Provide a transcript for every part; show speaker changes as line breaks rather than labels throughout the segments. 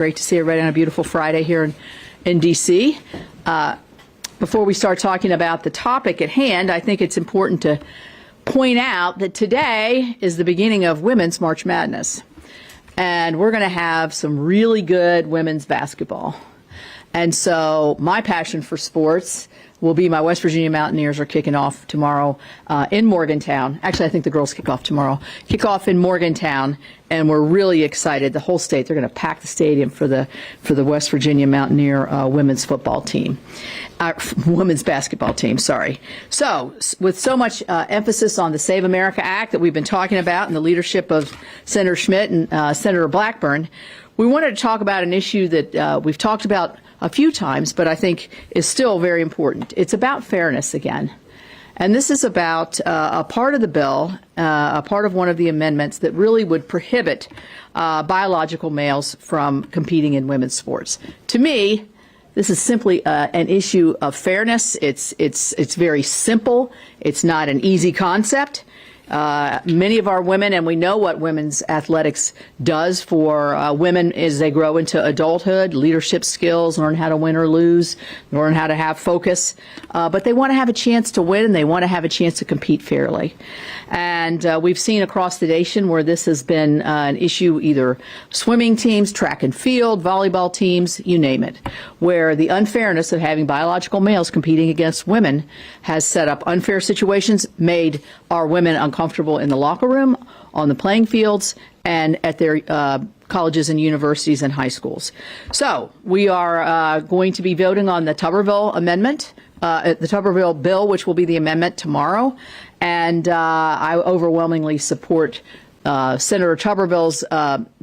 Great to see everybody on a beautiful Friday here in D.C. Before we start talking about the topic at hand, I think it's important to point out that today is the beginning of Women's March Madness. And we're going to have some really good women's basketball. And so my passion for sports will be my West Virginia Mountaineers are kicking off tomorrow in Morgantown. Actually, I think the girls kick off tomorrow. Kick off in Morgantown, and we're really excited. The whole state, they're going to pack the stadium for the West Virginia Mountaineer women's football team. Women's basketball team, sorry. So, with so much emphasis on the Save America Act that we've been talking about and the leadership of Senator Schmidt and Senator Blackburn, we wanted to talk about an issue that we've talked about a few times, but I think is still very important. It's about fairness again. And this is about a part of the bill, a part of one of the amendments that really would prohibit biological males from competing in women's sports. To me, this is simply an issue of fairness. It's very simple. It's not an easy concept. Many of our women, and we know what women's athletics does for women as they grow into adulthood, leadership skills, learn how to win or lose, learn how to have focus. But they want to have a chance to win, and they want to have a chance to compete fairly. And we've seen across the nation where this has been an issue, either swimming teams, track and field, volleyball teams, you name it, where the unfairness of having biological males competing against women has set up unfair situations, made our women uncomfortable in the locker room, on the playing fields, and at their colleges and universities and high schools. So we are going to be voting on the Tuberville amendment, the Tuberville bill, which will be the amendment tomorrow. And I overwhelmingly support Senator Tuberville's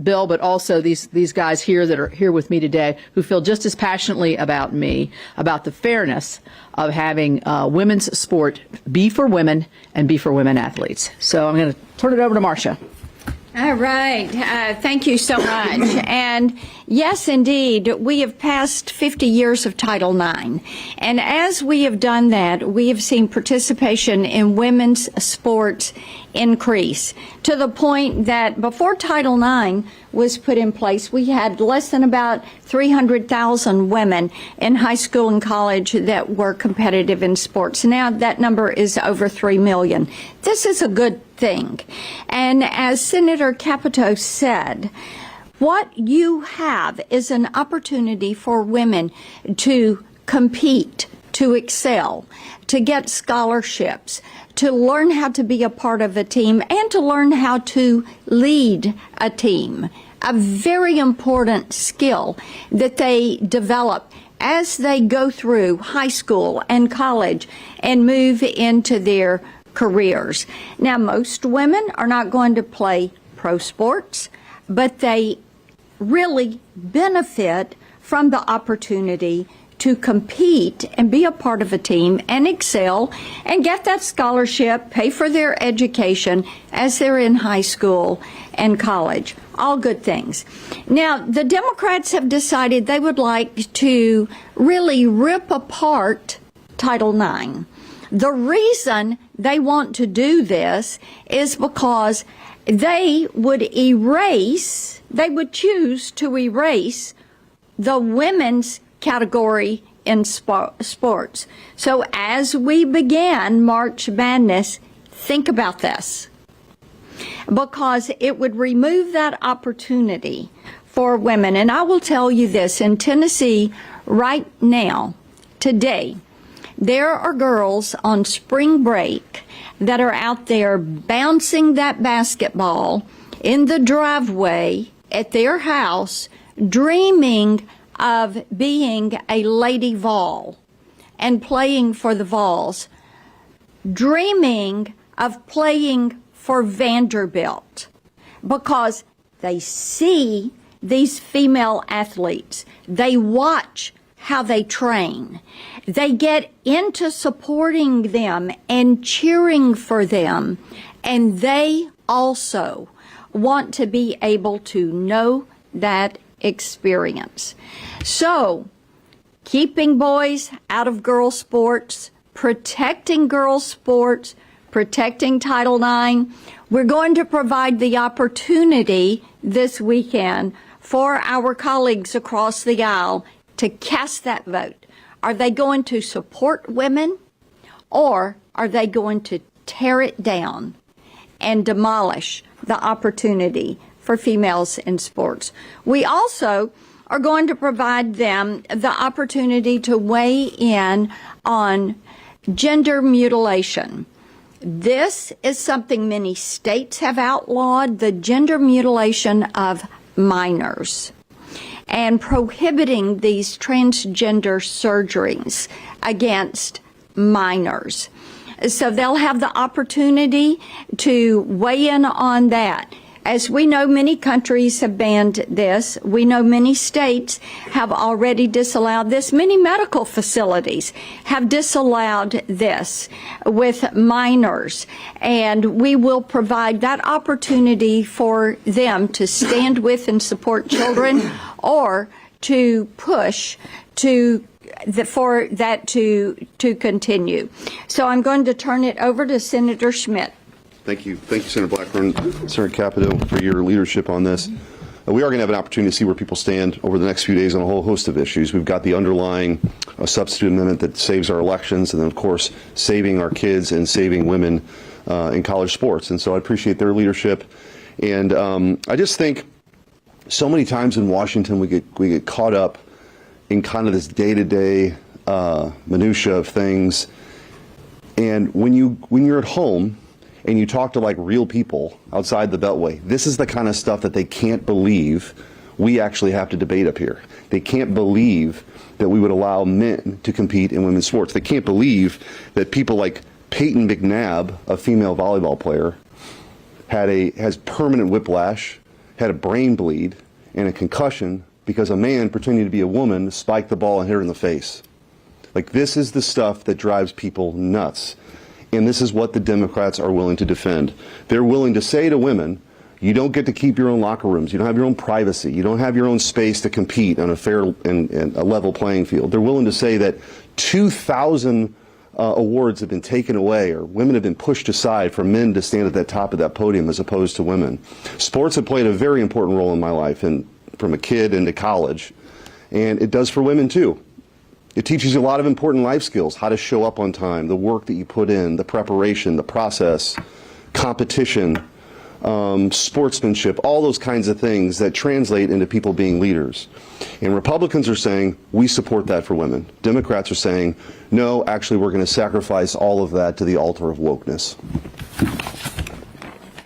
bill, but also these guys here that are here with me today who feel just as passionately about me about the fairness of having women's sport be for women and be for women athletes. So I'm going to turn it over to Marcia.
All right. Thank you so much. And yes, indeed, we have passed 50 years of Title IX. And as we have done that, we have seen participation in women's sports increase to the point that before Title IX was put in place, we had less than about 300,000 women in high school and college that were competitive in sports. Now that number is over 3 million. This is a good thing. And as Senator Capito said, what you have is an opportunity for women to compete, to excel, to get scholarships, to learn how to be a part of a team, and to learn how to lead a team. A very important skill that they develop as they go through high school and college and move into their careers. Now, most women are not going to play pro sports, but they really benefit from the opportunity to compete and be a part of a team and excel and get that scholarship, pay for their education as they're in high school and college. All good things. Now, the Democrats have decided they would like to really rip apart Title IX. The reason they want to do this is because they would choose to erase the women's category in sports. So as we began March Madness, think about this, because it would remove that opportunity for women. And I will tell you this, in Tennessee right now, today, there are girls on spring break that are out there bouncing that basketball in the driveway at their house, dreaming of being a Lady Vol and playing for the Vols, dreaming of playing for Vanderbilt, because they see these female athletes. They watch how they train. They get into supporting them and cheering for them, and they also want to be able to know that experience. So, keeping boys out of girls' sports, protecting girls' sports, protecting Title IX. We're going to provide the opportunity this weekend for our colleagues across the aisle to cast that vote. Are they going to support women, or are they going to tear it down and demolish the opportunity for females in sports? We also are going to provide them the opportunity to weigh in on gender mutilation. This is something many states have outlawed, the gender mutilation of minors, and prohibiting these transgender surgeries against minors. So they'll have the opportunity to weigh in on that. As we know, many countries have banned this. We know many states have already disallowed this. Many medical facilities have disallowed this with minors. And we will provide that opportunity for them to stand with and support children, or to push for that to continue. So I'm going to turn it over to Senator Schmidt.
Thank you, Senator Blackburn, Senator Capito, for your leadership on this. We are going to have an opportunity to see where people stand over the next few days on a whole host of issues. We've got the underlying substitute amendment that saves our elections, and then, of course, saving our kids and saving women in college sports. And so I appreciate their leadership. And I just think so many times in Washington we get caught up in kind of this day-to-day minutia of things. And when you're at home and you talk to like real people outside the Beltway, this is the kind of stuff that they can't believe we actually have to debate up here. They can't believe that we would allow men to compete in women's sports. They can't believe that people like Peyton McNabb, a female volleyball player, has permanent whiplash, had a brain bleed, and a concussion because a man pretending to be a woman spiked the ball and hit her in the face. Like, this is the stuff that drives people nuts. And this is what the Democrats are willing to defend. They're willing to say to women, you don't get to keep your own locker rooms. You don't have your own privacy. You don't have your own space to compete on a fair and a level playing field. They're willing to say that 2,000 awards have been taken away, or women have been pushed aside for men to stand at that top of that podium as opposed to women. Sports have played a very important role in my life, and from a kid into college, and it does for women too. It teaches you a lot of important life skills, how to show up on time, the work that you put in, the preparation, the process, competition, sportsmanship, all those kinds of things that translate into people being leaders. And Republicans are saying, we support that for women. Democrats are saying, no, actually we're going to sacrifice all of that to the altar of wokeness.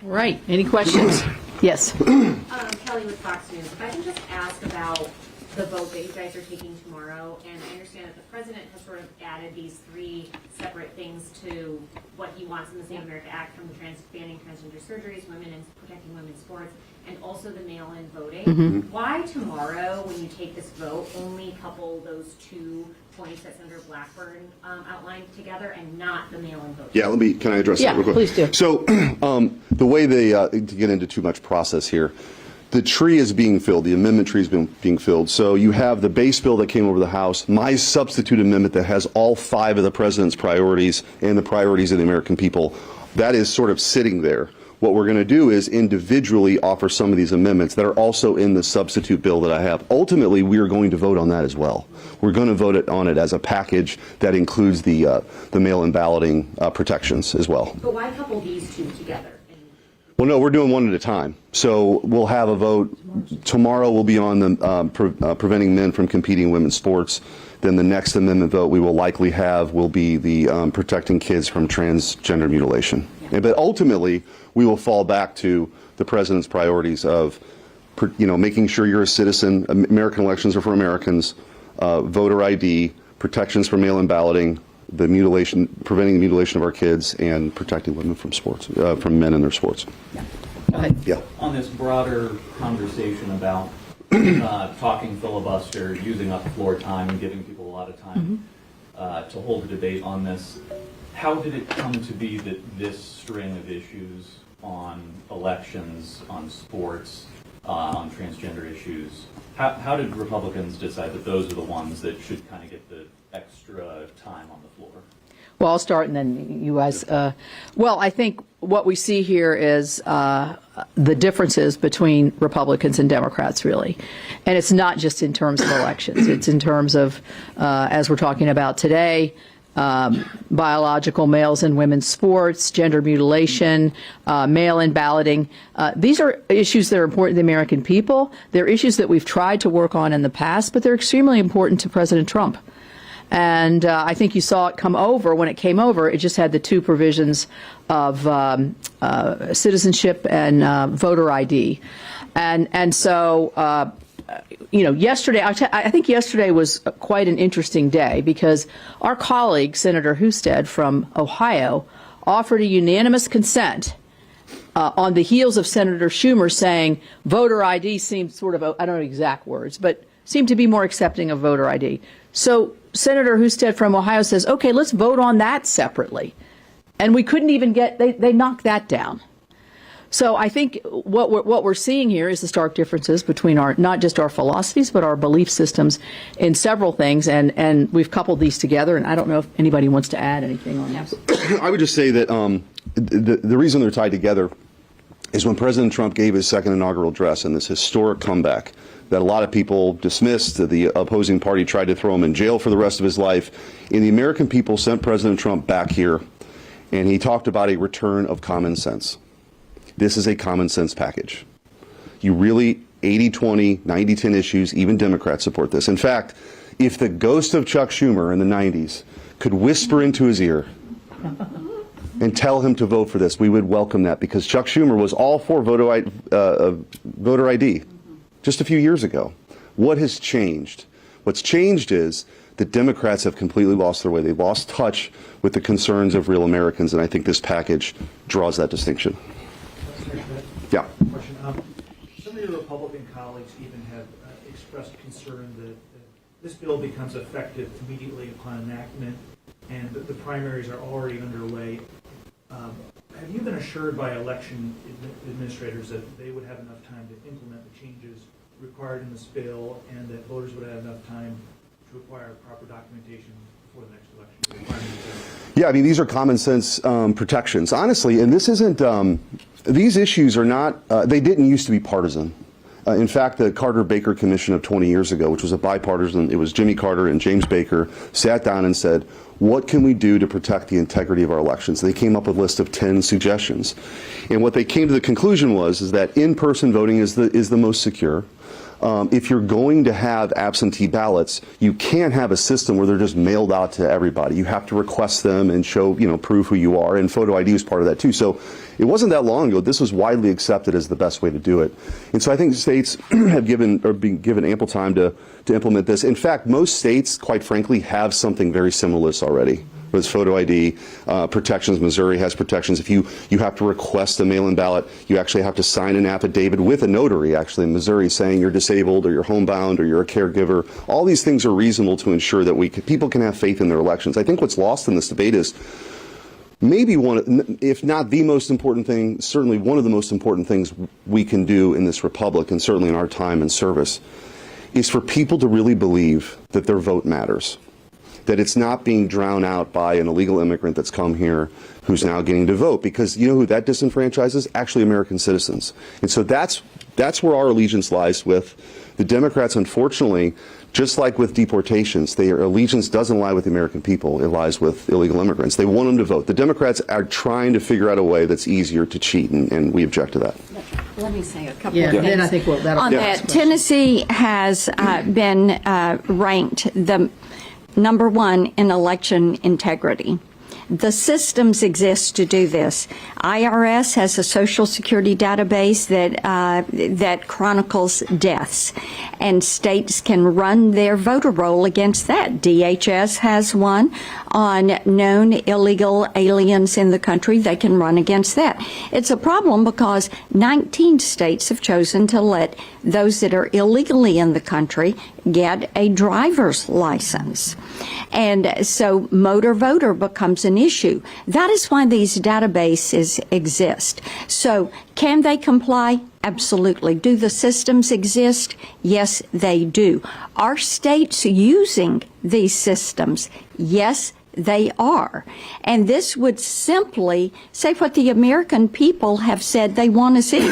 All right. Any questions? Yes.
Kelly with Fox News. If I can just ask about the vote that you guys are taking tomorrow, and I understand that the president has sort of added these three separate things to what he wants in the Save America Act, from banning transgender surgeries, women and protecting women's sports, and also the mail-in voting.
Mm-hmm.
Why tomorrow, when you take this vote, only couple those 2 points that Senator Blackburn outlined together, and not the mail-in voting?
Yeah, can I address that real quick?
Please do.
So the way they, to get into too much process here, the tree is being filled, the amendment tree is being filled. So you have the base bill that came over the House, my substitute amendment that has all 5 of the president's priorities and the priorities of the American people. That is sort of sitting there. What we're going to do is individually offer some of these amendments that are also in the substitute bill that I have. Ultimately, we are going to vote on that as well. We're going to vote on it as a package that includes the mail-in balloting protections as well.
But why couple these two together?
Well, no, we're doing one at a time. So we'll have a vote. Tomorrow will be on the preventing men from competing in women's sports. Then the next amendment vote we will likely have will be the protecting kids from transgender mutilation. Yeah. But ultimately, we will fall back to the president's priorities of, making sure you're a citizen. American elections are for Americans. Voter ID, protections for mail-in balloting, the mutilation, preventing the mutilation of our kids, and protecting women from sports, from men in their sports.
Yeah. Go ahead.
Yeah.
On this broader conversation about talking filibuster, using up floor time, and giving people a lot of time to hold a debate on this, how did it come to be that this string of issues on elections, on sports, on transgender issues, how did Republicans decide that those are the ones that should kind of get the extra time on the floor?
Well, I'll start and then you guys. Well, I think what we see here is the differences between Republicans and Democrats, really. And it's not just in terms of elections. It's in terms of, as we're talking about today, biological males and women's sports, gender mutilation, mail-in balloting. These are issues that are important to the American people. They're issues that we've tried to work on in the past, but they're extremely important to President Trump. And I think you saw it come over. When it came over, it just had the two provisions of citizenship and voter ID. And so, yesterday, I think yesterday was quite an interesting day because our colleague, Senator Husted from Ohio, offered a unanimous consent on the heels of Senator Schumer saying voter ID seemed sort of, I don't know exact words, but seemed to be more accepting of voter ID. So Senator Husted from Ohio says, okay, let's vote on that separately. And we couldn't even they knocked that down. So I think what we're seeing here is the stark differences between not just our philosophies, but our belief systems in several things. And we've coupled these together. And I don't know if anybody wants to add anything on this.
I would just say that the reason they're tied together is when President Trump gave his second inaugural address and this historic comeback that a lot of people dismissed, that the opposing party tried to throw him in jail for the rest of his life. And the American people sent President Trump back here, and he talked about a return of common sense. This is a common sense package. You really, 80-20, 90-10 issues, even Democrats support this. In fact, if the ghost of Chuck Schumer in the 90s could whisper into his ear and tell him to vote for this, we would welcome that, because Chuck Schumer was all for voter ID just a few years ago. What has changed? What's changed is that Democrats have completely lost their way. They've lost touch with the concerns of real Americans, and I think this package draws that distinction. Yeah.
Question. Some of your Republican colleagues even have expressed concern that this bill becomes effective immediately upon enactment, and that the primaries are already underway. Have you been assured by election administrators that they would have enough time to implement the changes required in this bill, and that voters would have enough time to acquire proper documentation before the next election?
Yeah, I mean, these are common sense protections, honestly, and this isn't. These issues are not, they didn't used to be partisan. In fact, the Carter-Baker Commission of 20 years ago, which was a bipartisan, it was Jimmy Carter and James Baker, sat down and said, what can we do to protect the integrity of our elections? They came up with a list of 10 suggestions. And what they came to the conclusion is that in-person voting is the most secure. If you're going to have absentee ballots, you can't have a system where they're just mailed out to everybody. You have to request them and show, prove who you are, and photo ID is part of that too. So it wasn't that long ago. This was widely accepted as the best way to do it. And so I think states have been given ample time to implement this. In fact, most states, quite frankly, have something very similar to this already. With photo ID protections. Missouri has protections. If you have to request a mail-in ballot, you actually have to sign an affidavit with a notary, actually, in Missouri, saying you're disabled or you're homebound or you're a caregiver. All these things are reasonable to ensure that people can have faith in their elections. I think what's lost in this debate is maybe one, if not the most important thing, certainly one of the most important things we can do in this republic, and certainly in our time and service, is for people to really believe that their vote matters. That it's not being drowned out by an illegal immigrant that's come here who's now getting to vote, because you know who that disenfranchises? Actually American citizens. And so that's where our allegiance lies with the Democrats. Unfortunately, just like with deportations, their allegiance doesn't lie with the American people. It lies with illegal immigrants. They want them to vote. The Democrats are trying to figure out a way that's easier to cheat, and we object to that.
Let me say a couple
Yeah,
of things.
then I think that'll
On that, Tennessee has been ranked the number one in election integrity. The systems exist to do this. IRS has a Social Security database that chronicles deaths, and states can run their voter roll against that. DHS has one on known illegal aliens in the country. They can run against that. It's a problem because 19 states have chosen to let those that are illegally in the country get a driver's license. And so motor voter becomes an issue. That is why these databases exist. So can they comply? Absolutely. Do the systems exist? Yes, they do. Are states using these systems? Yes, they are. And this would simply say what the American people have said they want to see,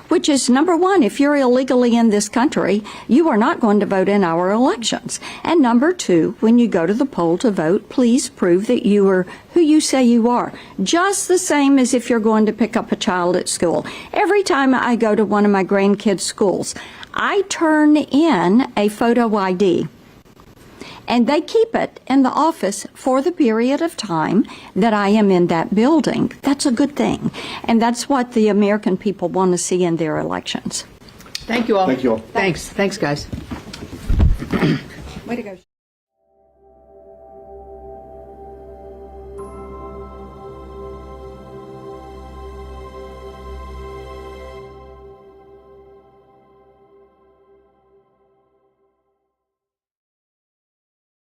which is, number one, if you're illegally in this country, you are not going to vote in our elections. And number two, when you go to the poll to vote, please prove that you are who you say you are. Just the same as if you're going to pick up a child at school. Every time I go to one of my grandkids' schools, I turn in a photo ID. And they keep it in the office for the period of time that I am in that building. That's a good thing. And that's what the American people want to see in their elections.
Thank you all.
Thank you all.
Thanks, guys.
Way to go.